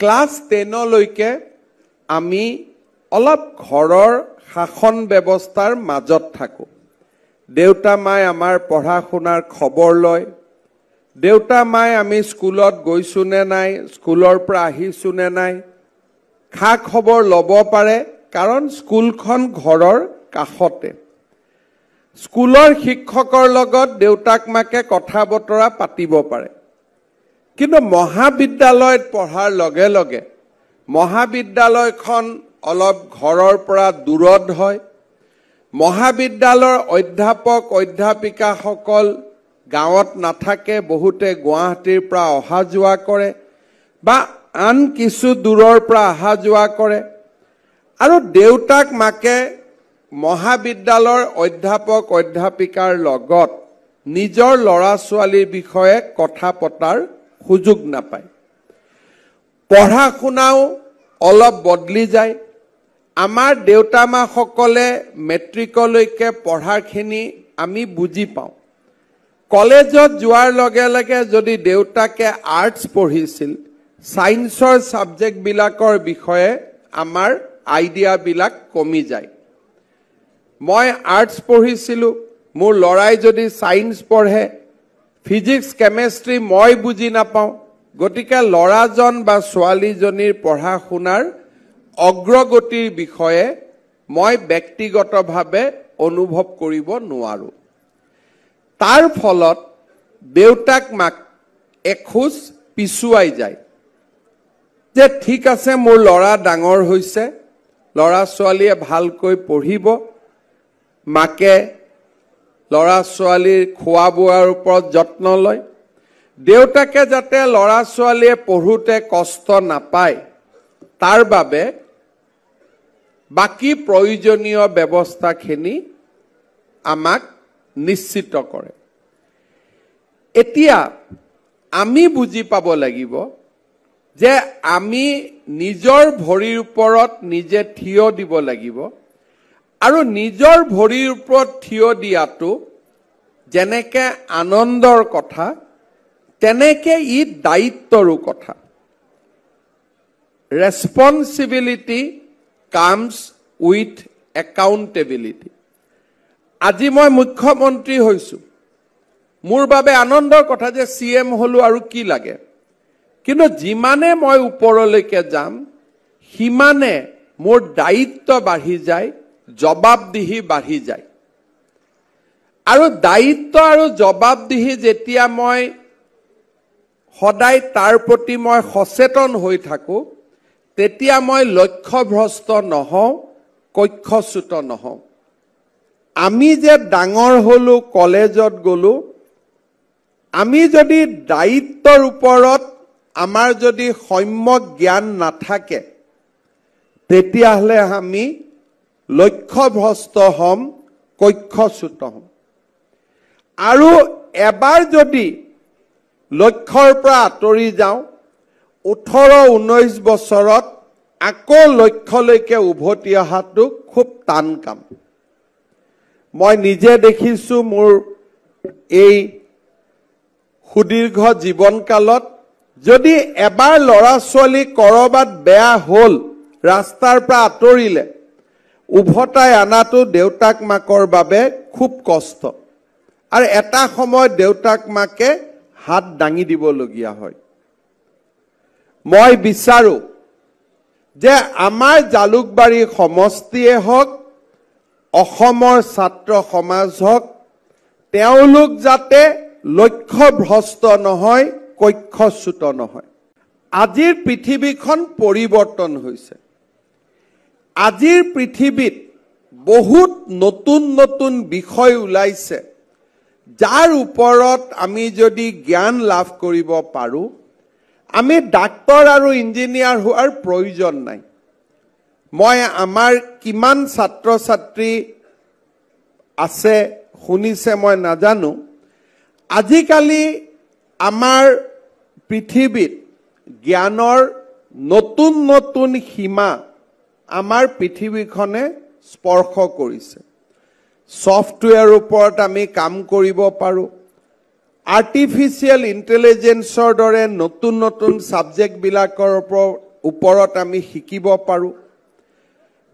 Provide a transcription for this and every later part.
Class 10 লৈকে আমি অলপ ঘৰৰ শাসন ব্যৱস্থাৰ মাজত থাকো দেউতা মায়ে আমাৰ পঢ়া শুনাৰ খবৰ লয় দেউতা মায়ে আমি স্কুলত গৈছো নে নাই স্কুলৰ পৰা আহিছো নে নাই খা খবৰ ল'ব পাৰে কাৰণ স্কুলখন ঘৰৰ কাষতে স্কুলৰ শিক্ষকৰ লগত দেউতাক মাকে কথা বতৰা পাতিব পাৰে কিন্তু মহাবিদ্যালয়ত পঢ়াৰ লগে লগে মহাবিদ্যালয়খন অলপ ঘৰৰ পৰা দূৰত হয় মহাবিদ্যালয়ৰ অধ্যাপক অধ্যাপিকাসকল গাঁৱত নাথাকে বহুতে গুৱাহাটীৰ পৰা অহা যোৱা কৰে বা আন কিছু দূৰৰ পৰা অহা যোৱা কৰে আৰু দেউতাক মাকে মহাবিদ্যালয়ৰ অধ্যাপক অধ্যাপিকাৰ লগত নিজৰ ল'ৰা ছোৱালীৰ বিষয়ে কথা পতাৰ সুযোগ নাপায় পঢ়া শুনাও অলপ বদলি যায় আমাৰ দেউতা মা সকলে মেট্ৰিকলৈকে পঢ়াখিনি আমি বুজি পাওঁ কলেজত যোৱাৰ লগে লগে যদি দেউতাকে আৰ্টছ পঢ়িছিল সায়েন্সৰ সাবজেক্ট বিলাকৰ বিষয়ে আমাৰ আইডিয়া বিলাক কমি যায় মই আৰ্টছ পঢ়িছিলো মোৰ লৰাই যদি সায়েন্স পঢ়ে ফিজিক্স কেমিষ্ট্ৰি মই বুজি নাপাওঁ গতিকে লৰাজন বা ছোৱালীজনীৰ পঢ়া শুনাৰ অগ্ৰগতিৰ বিষয়ে মই ব্যক্তিগতভাৱে অনুভৱ কৰিব নোৱাৰো তাৰ ফলত দেউতাক মাক এখোজ পিছুৱাই যায় যে ঠিক আছে মোৰ লৰা ডাঙৰ হৈছে লৰা ছোৱালীয়ে ভালকৈ পঢ়িব মাকে লৰা ছোৱালীৰ খোৱা বোৱাৰ ওপৰত যত্ন লয় দেউতাকে যাতে লৰা ছোৱালীয়ে পঢ়োতে কষ্ট নাপায় তাৰ বাবে বাকি প্ৰয়োজনীয় ব্যৱস্থাখিনি আমাক নিশ্চিত কৰে এতিয়া আমি বুজি পাব লাগিব যে আমি নিজৰ ভৰিৰ ওপৰত নিজে থিয় দিব লাগিব আৰু নিজৰ ভৰিৰ ওপৰত থিয় দিয়াটো যেনেকে আনন্দৰ কথা তেনেকে ই দায়িত্বৰো কথা ৰেসপন্সিবিলিটি comes with accountability আজি মই মুখ্যমন্ত্ৰী হৈছো মোৰ বাবে আনন্দৰ কথা যে সিএম হলো আৰু কি লাগে কিন্তু যিমানে মই ওপৰলৈকে যাম হিমানে মোৰ দায়িত্ব বাঢ়ি যায় জবাবদিহি বাঢ়ি যায় আৰু দায়িত্ব আৰু জবাবদিহি যেতিয়া মই সদায় তাৰ প্ৰতি মই সচেতন হৈ থাকো তেতিয়া মই লক্ষ্যভ্ৰষ্ট নহওঁ কক্ষচ্যুত নহওঁ আমি যে ডাঙৰ হলো কলেজত গলো আমি যদি দায়িত্বৰ ওপৰত আমাৰ যদি সম্যক জ্ঞান নাথাকে তেতিয়াহলে আমি লক্ষ্যভ্ৰষ্ট হম কক্ষচ্যুত হম আৰু এবাৰ যদি লক্ষ্যৰ পৰা আঁতৰি যাওঁ 18-19 বছৰত আকৌ লক্ষ্যলৈকে উভতি অহাটো খুব টান কাম মই নিজে দেখিছো মোৰ এই সুদীৰ্ঘ জীৱনকালত যদি এবাৰ লৰা ছোৱালী কৰবাত বেয়া হল ৰাস্তাৰ পৰা আঁতৰিলে উভতাই আনাটো দেউতাক মাকৰ বাবে খুব কষ্ট আৰু এটা সময় দেউতাক মাকে হাত দাঙি দিবলগীয়া হয় মই বিচাৰো যে আমাৰ জালুকবাৰী সমষ্টিয়ে হওক অসমৰ ছাত্ৰ সমাজ হওক তেওঁলোক যাতে লক্ষ্যভ্ৰষ্ট নহয় কক্ষচ্যুত নহয় আজিৰ পৃথিৱীখন পৰিৱৰ্তন হৈছে আজিৰ পৃথিৱীত বহুত নতুন নতুন বিষয় ওলাইছে যাৰ ওপৰত আমি যদি জ্ঞান লাভ কৰিব পাৰো আমি ডাক্তৰ আৰু ইঞ্জিনিয়াৰ হোৱাৰ প্ৰয়োজন নাই মই আমাৰ কিমান ছাত্ৰ ছাত্ৰী আছে শুনিছে মই নাজানো আজিকালি আমাৰ পৃথিৱীত জ্ঞানৰ নতুন নতুন সীমা আমাৰ পৃথিৱীখনে স্পৰ্শ কৰিছে সফটওয়্যাৰ ওপৰত আমি কাম কৰিব পাৰো আৰ্টিফিশিয়াল ইন্টেলিজেন্সৰ দৰে নতুন নতুন সাবজেক্ট বিলাকৰ ওপৰত ওপৰত আমি শিকিব পাৰোঁ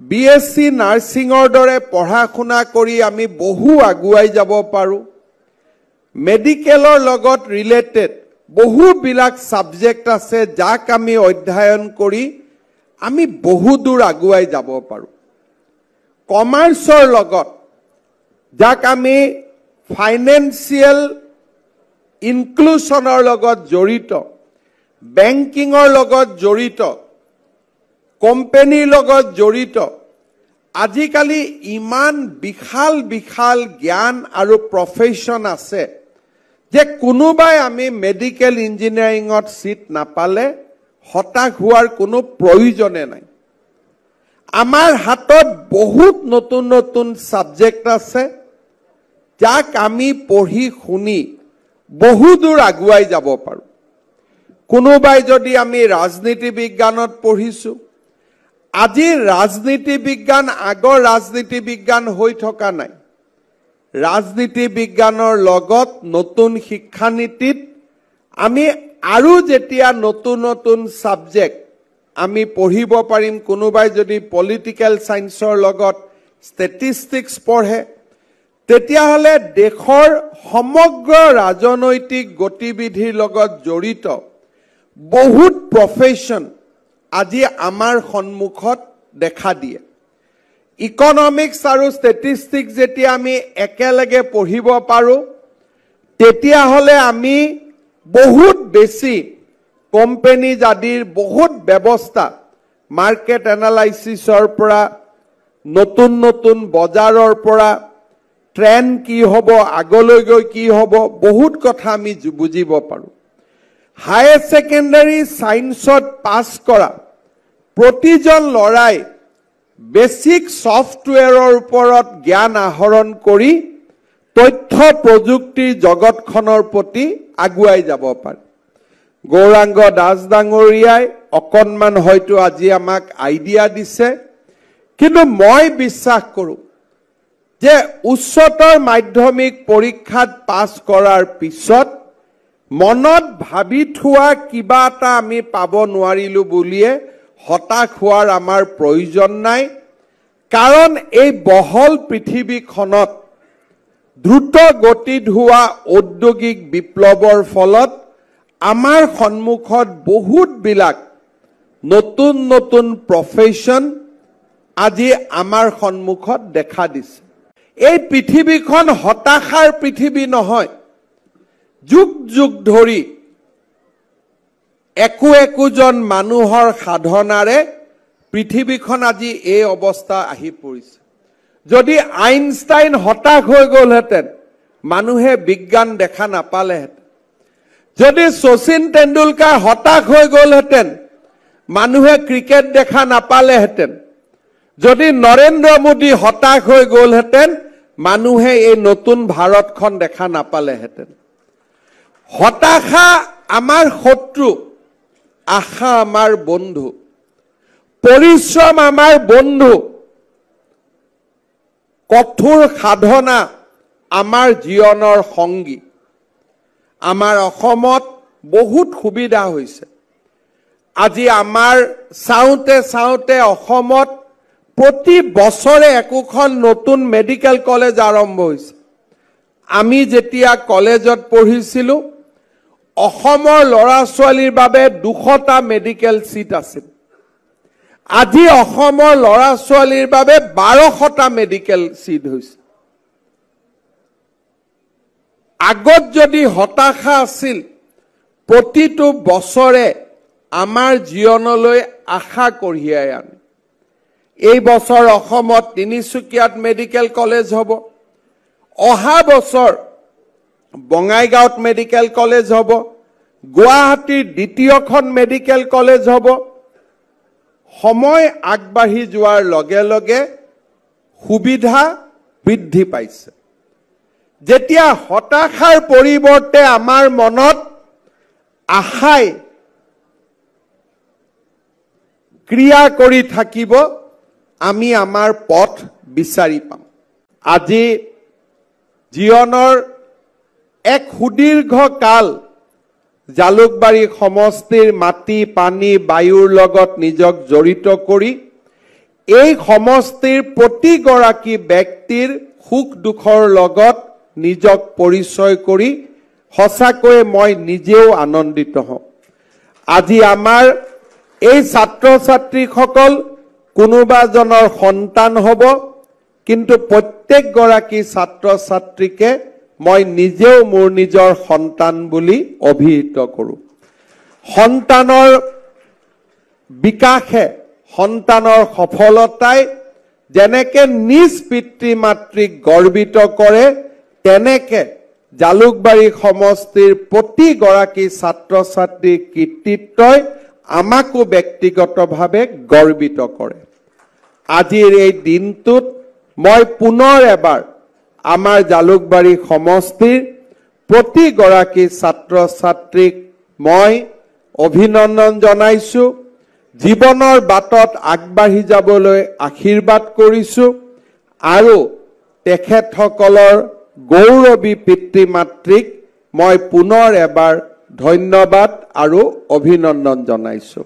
BSc নাৰ্ছিঙৰ দৰে পঢ়া শুনা কৰি আমি বহু আগুৱাই যাব পাৰোঁ মেডিকেলৰ লগত ৰিলেটেড বহুবিলাক সাবজেক্ট আছে যাক আমি অধ্যয়ন কৰি আমি বহু দূৰ আগুৱাই যাব পাৰোঁ কমাৰ্চৰ লগত যাক আমি ফাইনেন্সিয়েল ইনক্লুশনৰ লগত জড়িত বেংকিঙৰ লগত জড়িত কোম্পানীৰ লগত জড়িত আজিকালি ইমান বিশাল বিশাল জ্ঞান আৰু প্ৰফেশন আছে যে কোনোবাই আমি মেডিকেল ইঞ্জিনিয়াৰিঙত সিট নাপালে হতাশ হোৱাৰ কোনো প্ৰয়োজনে নাই আমাৰ হাতত বহুত নতুন নতুন সাবজেক্ট আছে যাক আমি পঢ়ি শুনি বহু দূৰ আগুৱাই যাব পাৰোঁ কোনোবাই যদি আমি ৰাজনীতি বিজ্ঞানত পঢ়িছো আজি ৰাজনীতি বিজ্ঞান আগৰ ৰাজনীতি বিজ্ঞান হৈ থকা নাই ৰাজনীতি বিজ্ঞানৰ লগত নতুন শিক্ষানীতিত আমি আৰু যেতিয়া নতুন নতুন সাবজেক্ট আমি পঢ়িব পাৰিম কোনোবাই যদি পলিটিক্যাল সায়েন্সৰ লগত ষ্টেটিষ্টিক্স পঢ়ে তেতিয়াহলে দেশৰ সমগ্ৰ ৰাজনৈতিক গতিবিধিৰ লগত জড়িত বহুত প্ৰফেশন আজি আমাৰ সন্মুখত দেখা দিয়ে ইকনমিক্স আৰু ষ্টেটিষ্টিক্স যেতিয়া আমি একেলগে পঢ়িব পাৰোঁ তেতিয়াহলে আমি বহুত বেছি কোম্পানী জাদিৰ বহুত ব্যৱস্থা মাৰ্কেট এনালাইসিসৰ পৰা নতুন নতুন বজাৰৰ পৰা ট্ৰেন্ড কি হ'ব আগলৈ গৈ কি হ'ব বহুত কথা আমি বুজিব পাৰোঁ হায়াৰ সেকেন্ডাৰী সায়েন্সত পাস কৰা প্ৰতিজন লৰাই বেসিক সফটওয়্যাৰৰ ওপৰত জ্ঞান আহৰণ কৰি তথ্য প্ৰযুক্তিৰ জগতখনৰ প্ৰতি আগুৱাই যাব পাৰে গৌৰাংগ দাস ডাঙৰীয়াই অকনমান হয়তো আজি আমাক আইডিয়া দিছে কিন্তু মই বিশ্বাস কৰোঁ যে উচ্চতৰ মাধ্যমিক পৰীক্ষাত পাস কৰাৰ পিছত মনত ভাবি থোৱা কিবা এটা আমি পাব নোৱাৰিলো বুলিয়ে হতাশ হোৱাৰ আমাৰ প্ৰয়োজন নাই কাৰণ এই বহল পৃথিৱীখনত দ্ৰুত গতিত হোৱা ঔদ্যোগিক বিপ্লৱৰ ফলত আমাৰ সন্মুখত বহুত বিলাক নতুন নতুন প্ৰফেশন আজি আমাৰ সন্মুখত দেখা দিছে এই পৃথিৱীখন হতাশাৰ পৃথিৱী নহয় যুগ যুগ ধৰি একোজন মানুহৰ সাধনাৰে পৃথিৱীখন আজি এই অৱস্থা আহি পৰিছে যদি আইনষ্টাইন হতাশ হৈ গ'লহেঁতেন মানুহে বিজ্ঞান দেখা নাপালেহেঁতেন যদি শচীন তেণ্ডুলকাৰ হতাশ হৈ গ'লহেঁতেন মানুহে ক্ৰিকেট দেখা নাপালেহেঁতেন যদি নৰেন্দ্ৰ মোদী হতাশ হৈ গ'লহেঁতেন মানুহে এই নতুন ভাৰতখন দেখা নাপালেহেঁতেন হতাশা আমাৰ শত্ৰু আশা আমাৰ বন্ধু পৰিশ্ৰম আমাৰ বন্ধু কঠোৰ সাধনা আমাৰ জীৱনৰ সংগী আমাৰ অসমত বহুত সুবিধা হৈছে আজি আমাৰ চাওঁতে চাওঁতে অসমত প্ৰতি বছৰে একোখন নতুন মেডিকেল কলেজ আৰম্ভ হৈছে আমি যেতিয়া কলেজত পঢ়িছিলো অসমৰ ল'ৰা ছোৱালীৰ বাবে 200টা মেডিকেল সিট আছিল আজি অসমৰ ল'ৰা ছোৱালীৰ বাবে 1200টা মেডিকেল সিট হৈছে আগত যদি হতাশা আছিল প্ৰতিটো বছৰে আমাৰ জীৱনলৈ আশা কঢ়িয়াই আনে এই বছৰ অসমত তিনিচুকীয়াত মেডিকেল কলেজ হ'ব অহা বছৰ বঙাইগাঁৱত মেডিকেল কলেজ হ'ব গুৱাহাটীৰ দ্বিতীয়খন মেডিকেল কলেজ হ'ব সময় আগবাঢ়ি যোৱাৰ লগে লগে সুবিধা বৃদ্ধি পাইছে যেতিয়া হতাশাৰ পৰিৱৰ্তে আমাৰ মনত আশাই ক্ৰিয়া কৰি থাকিব আমি আমাৰ পথ বিচাৰি পাম আজি জীৱনৰ এক সুদীৰ্ঘ কাল জালুকবাৰী সমষ্টিৰ মাটি পানী বায়ুৰ লগত নিজক জড়িত কৰি এই সমষ্টিৰ প্ৰতিগৰাকী ব্যক্তিৰ সুখ দুখৰ লগত নিজক পৰিচয় কৰি সঁচাকৈয়ে মই নিজেও আনন্দিত হওঁ। আজি আমাৰ এই ছাত্ৰ ছাত্ৰীসকল কোনোবা জনৰ সন্তান হ'ব, কিন্তু প্ৰত্যেকগৰাকী ছাত্ৰ ছাত্ৰীকে মই নিজেও মোৰ নিজৰ সন্তান বুলি অভিহিত কৰোঁ। সন্তানৰ বিকাশে, সন্তানৰ সফলতাই যেনেকে নিজ পিতৃ মাতৃক গৰ্বিত কৰে, তেনেকে জালুকবাৰী সমষ্টিৰ প্ৰতিগৰাকী ছাত্ৰ ছাত্ৰীৰ কৃতিত্বই আমাকো ব্যক্তিগতভাৱে গৰ্বিত কৰে। আজিৰ এই দিনটোত মই পুনৰ এবাৰ আমাৰ জালুকবাৰী সমষ্টিৰ প্ৰতিগৰাকী ছাত্ৰ ছাত্ৰীক মই অভিনন্দন জনাইছো, জীৱনৰ বাটত আগবাঢ়ি যাবলৈ আশীৰ্বাদ কৰিছো আৰু তেখেতসকলৰ গৌৰৱী পিতৃ মাতৃক মই পুনৰ এবাৰ ধন্যবাদ আৰু অভিনন্দন জনাইছো।